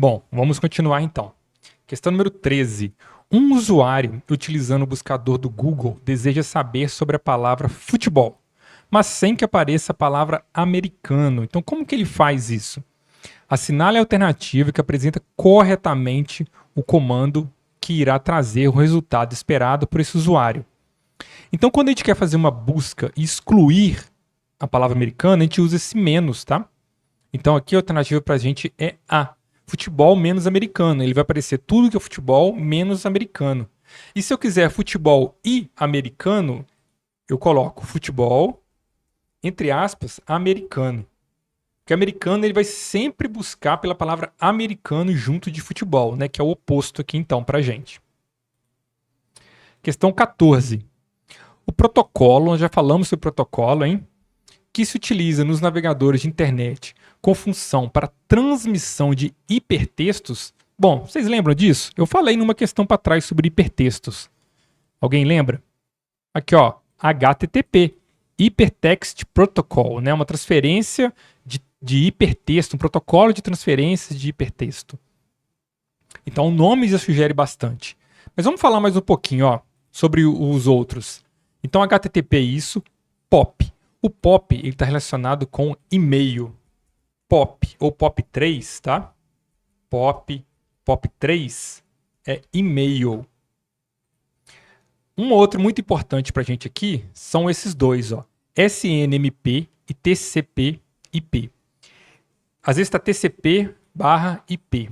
Bom, vamos continuar então. Questão número 13. Um usuário utilizando o buscador do Google deseja saber sobre a palavra futebol, mas sem que apareça a palavra americano. Então, como que ele faz isso? Assinale a alternativa que apresenta corretamente o comando que irá trazer o resultado esperado por esse usuário. Então, quando a gente quer fazer uma busca e excluir a palavra americana, a gente usa esse menos, tá? Então, aqui a alternativa para a gente é A. Futebol menos americano. Ele vai aparecer tudo que é futebol menos americano. E se eu quiser futebol e americano, eu coloco futebol, entre aspas, americano. Porque americano ele vai sempre buscar pela palavra americano junto de futebol, né? Que é o oposto aqui então para a gente. Questão 14. O protocolo, nós já falamos sobre protocolo, hein? Que se utiliza nos navegadores de internet com função para transmissão de hipertextos. Bom, vocês lembram disso? Eu falei numa questão para trás sobre hipertextos. Alguém lembra? Aqui, ó, HTTP, Hypertext Protocol, né? Uma transferência de hipertexto, um protocolo de transferência de hipertexto. Então o nome já sugere bastante. Mas vamos falar mais um pouquinho, ó, sobre os outros. Então HTTP é isso, POP. O POP está relacionado com e-mail. POP ou POP3, tá? POP3 é e-mail. Um outro muito importante para a gente aqui são esses dois, ó, SNMP e TCP/IP. Às vezes está TCP/IP.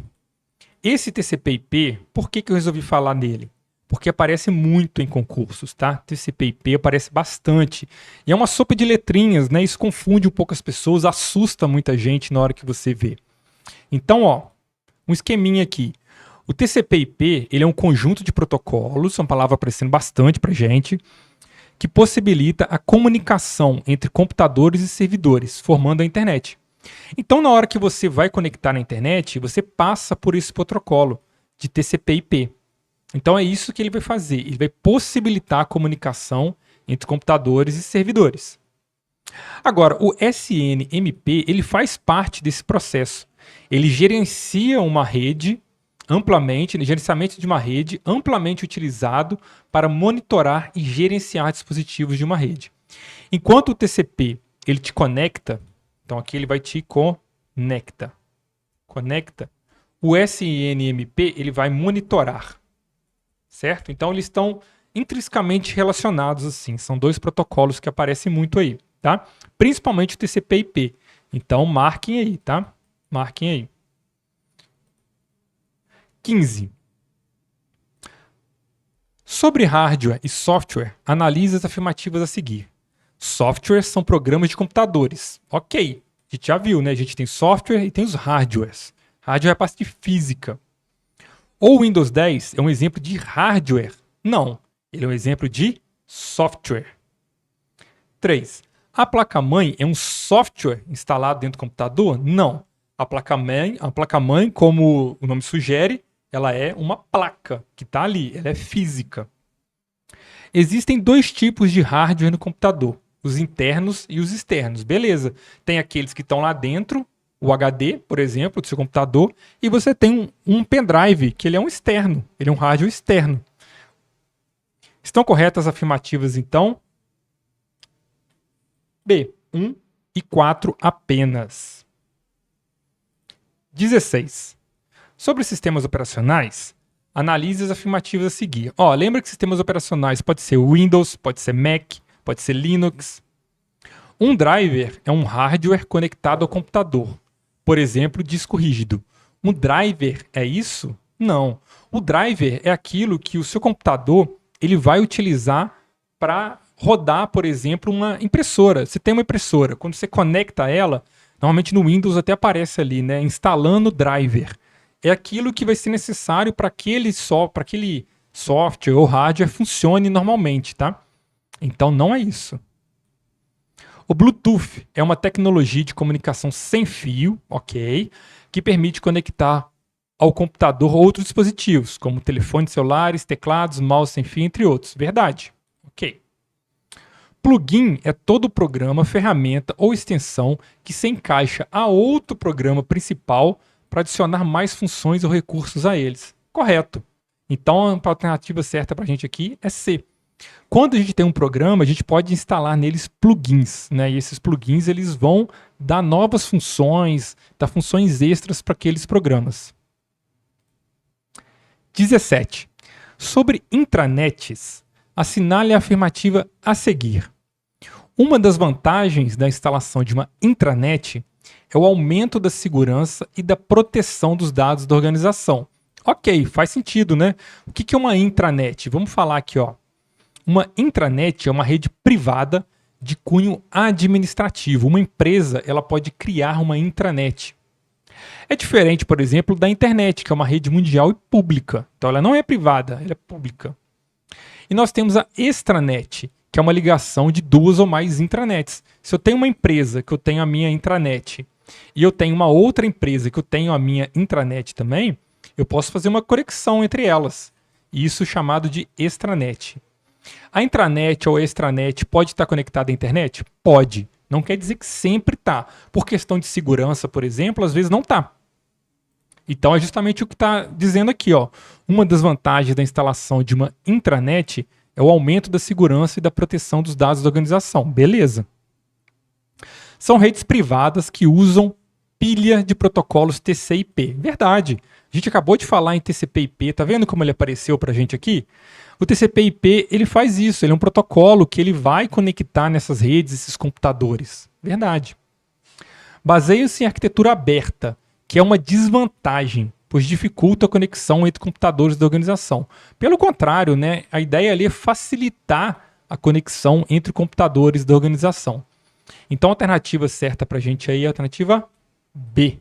Esse TCP/IP, por que eu resolvi falar nele? Porque aparece muito em concursos, tá? TCP/IP aparece bastante. E é uma sopa de letrinhas, né? Isso confunde um pouco as pessoas, assusta muita gente na hora que você vê. Então, ó, um esqueminha aqui. O TCP/IP, ele é um conjunto de protocolos, uma palavra aparecendo bastante pra gente, que possibilita a comunicação entre computadores e servidores, formando a internet. Então, na hora que você vai conectar na internet, você passa por esse protocolo de TCP/IP. Então é isso que ele vai fazer. Ele vai possibilitar a comunicação entre computadores e servidores. Agora, o SNMP, ele faz parte desse processo. Ele gerencia uma rede amplamente, gerenciamento de uma rede amplamente utilizado para monitorar e gerenciar dispositivos de uma rede. Enquanto o TCP, ele te conecta, então aqui ele vai te conecta. O SNMP, ele vai monitorar. Certo? Então eles estão intrinsecamente relacionados assim. São dois protocolos que aparecem muito aí, tá? Principalmente o TCP/IP. Então marquem aí, tá? Marquem aí. 15. Sobre hardware e software, analise as afirmativas a seguir. Softwares são programas de computadores. Ok, a gente já viu, né? A gente tem software e tem os hardwares. Hardware é a parte de física. O Windows 10 é um exemplo de hardware? Não, ele é um exemplo de software. 3. A placa-mãe é um software instalado dentro do computador? Não. A placa-mãe, como o nome sugere, ela é uma placa que está ali, ela é física. Existem dois tipos de hardware no computador, os internos e os externos. Beleza, tem aqueles que estão lá dentro, o HD, por exemplo, do seu computador, e você tem um pendrive, que ele é um externo, ele é um hardware externo. Estão corretas as afirmativas, então? B, 1 e 4 apenas. 16. Sobre sistemas operacionais, analise as afirmativas a seguir. Ó, lembra que sistemas operacionais pode ser Windows, pode ser Mac, pode ser Linux. Um driver é um hardware conectado ao computador. Por exemplo, disco rígido. Um driver é isso? Não. O driver é aquilo que o seu computador ele vai utilizar para rodar, por exemplo, uma impressora. Você tem uma impressora, quando você conecta ela, normalmente no Windows até aparece ali, né, instalando driver. É aquilo que vai ser necessário para aquele software ou hardware funcione normalmente, tá? Então não é isso. O Bluetooth é uma tecnologia de comunicação sem fio, ok, que permite conectar ao computador outros dispositivos, como telefones celulares, teclados, mouse sem fio, entre outros. Verdade. Ok. Plugin é todo programa, ferramenta ou extensão que se encaixa a outro programa principal para adicionar mais funções ou recursos a eles. Correto. Então, a alternativa certa para a gente aqui é C. Quando a gente tem um programa, a gente pode instalar neles plugins, né? E esses plugins eles vão dar novas funções, dar funções extras para aqueles programas. 17. Sobre intranets, assinale a afirmativa a seguir. Uma das vantagens da instalação de uma intranet é o aumento da segurança e da proteção dos dados da organização. Ok, faz sentido, né? O que é uma intranet? Vamos falar aqui, ó. Uma intranet é uma rede privada de cunho administrativo. Uma empresa ela pode criar uma intranet. É diferente, por exemplo, da internet, que é uma rede mundial e pública. Então ela não é privada, ela é pública. E nós temos a extranet, que é uma ligação de duas ou mais intranets. Se eu tenho uma empresa que eu tenho a minha intranet e eu tenho uma outra empresa que eu tenho a minha intranet também, eu posso fazer uma conexão entre elas. Isso é chamado de extranet. A intranet ou extranet pode estar conectada à internet? Pode. Não quer dizer que sempre está. Por questão de segurança, por exemplo, às vezes não está. Então é justamente o que está dizendo aqui, ó. Uma das vantagens da instalação de uma intranet é o aumento da segurança e da proteção dos dados da organização. Beleza. São redes privadas que usam pilha de protocolos TCP/IP. Verdade. A gente acabou de falar em TCP/IP. Tá vendo como ele apareceu para a gente aqui? O TCP/IP ele faz isso. Ele é um protocolo que ele vai conectar nessas redes, esses computadores. Verdade. Baseia-se em arquitetura aberta, que é uma desvantagem, pois dificulta a conexão entre computadores da organização. Pelo contrário, né, a ideia ali é facilitar a conexão entre computadores da organização. Então a alternativa certa para a gente aí é a alternativa B.